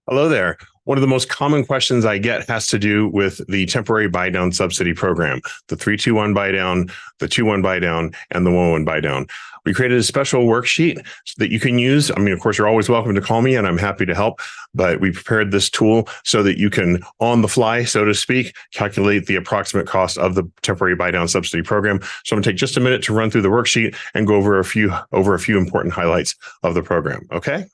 Hello there. One of the most common questions I get has to do with the Temporary Buydown Subsidy Program, the 321 Buydown, the 21 Buydown, and the 11 Buydown. We created a special worksheet that you can use. I mean, of course, you're always welcome to call me and I'm happy to help, but we prepared this tool so that you can, on the fly, so to speak, calculate the approximate cost of the Temporary Buydown Subsidy Program. So I'm gonna take just a minute to run through the worksheet and go over a few important highlights of the program, okay?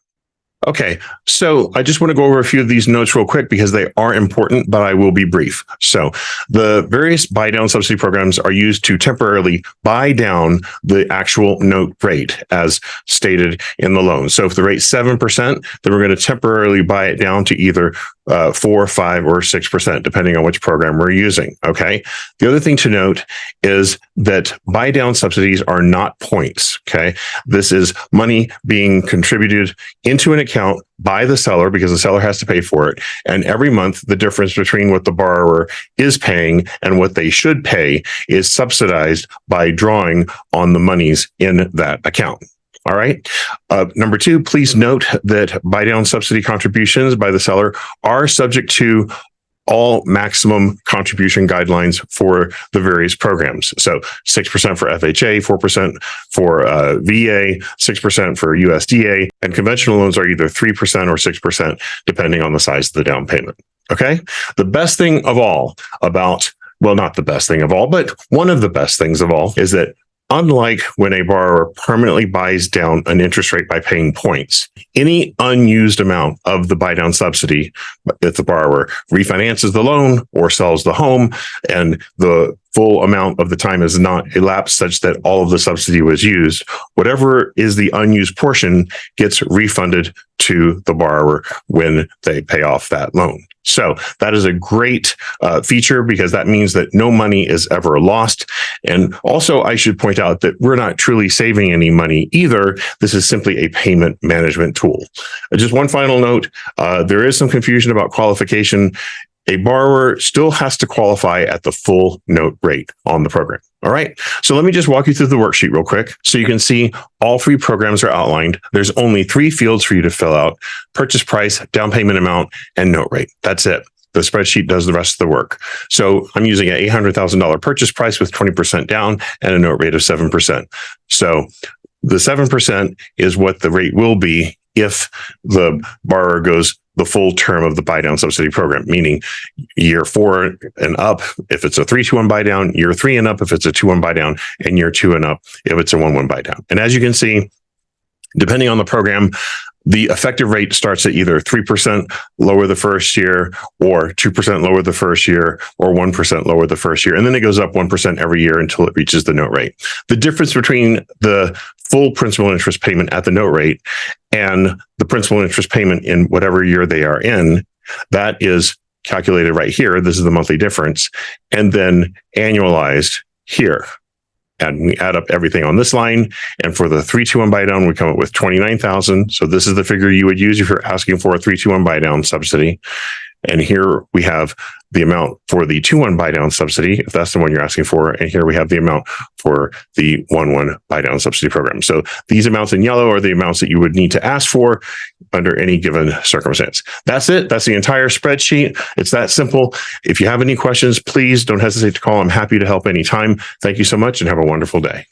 Okay, so I just want to go over a few of these notes real quick because they are important, but I will be brief. So the various buy down subsidy programs are used to temporarily buy down the actual note rate as stated in the loan. So if the rate's 7%, then we're going to temporarily buy it down to either 4, 5, or 6%, depending on which program we're using. Okay. The other thing to note is that buy down subsidies are not points. Okay. This is money being contributed into an account by the seller because the seller has to pay for it. And every month, the difference between what the borrower is paying and what they should pay is subsidized by drawing on the monies in that account. All right. Number two, please note that buy down subsidy contributions by the seller are subject to all maximum contribution guidelines for the various programs. So 6% for FHA, 4% for VA, 6% for USDA, and conventional loans are either 3% or 6%, depending on the size of the down payment. Okay. The best thing of all about, well, not the best thing of all, but one of the best things of all is that unlike when a borrower permanently buys down an interest rate by paying points, any unused amount of the buy down subsidy, if the borrower refinances the loan or sells the home and the full amount of the time is not elapsed such that all of the subsidy was used, whatever is the unused portion gets refunded to the borrower when they pay off that loan. So that is a great feature because that means that no money is ever lost. And also, I should point out that we're not truly saving any money either. This is simply a payment management tool. Just one final note, there is some confusion about qualification. A borrower still has to qualify at the full note rate on the program. All right. So let me just walk you through the worksheet real quick so you can see all three programs are outlined. There's only 3 fields for you to fill out: purchase price, down payment amount, and note rate. That's it. The spreadsheet does the rest of the work. So I'm using an $800,000 purchase price with 20% down and a note rate of 7%. So the 7% is what the rate will be if the borrower goes the full term of the buy down subsidy program, meaning year 4 and up if it's a 321 buy down, year 3 and up if it's a 21 buy down, and year 2 and up if it's a 11 buy down. And as you can see, depending on the program, the effective rate starts at either 3% lower the first year, or 2% lower the first year, or 1% lower the first year. And then it goes up 1% every year until it reaches the note rate. The difference between the full principal and interest payment at the note rate and the principal and interest payment in whatever year they are in, that is calculated right here. This is the monthly difference, and then annualized here. And we add up everything on this line. And for the 321 buy down, we come up with 29,000. So this is the figure you would use if you're asking for a 321 buy down subsidy. And here we have the amount for the 21 buy down subsidy, if that's the one you're asking for. And here we have the amount for the 11 buy down subsidy program. So these amounts in yellow are the amounts that you would need to ask for under any given circumstance. That's it. That's the entire spreadsheet. It's that simple. If you have any questions, please don't hesitate to call. I'm happy to help anytime. Thank you so much and have a wonderful day.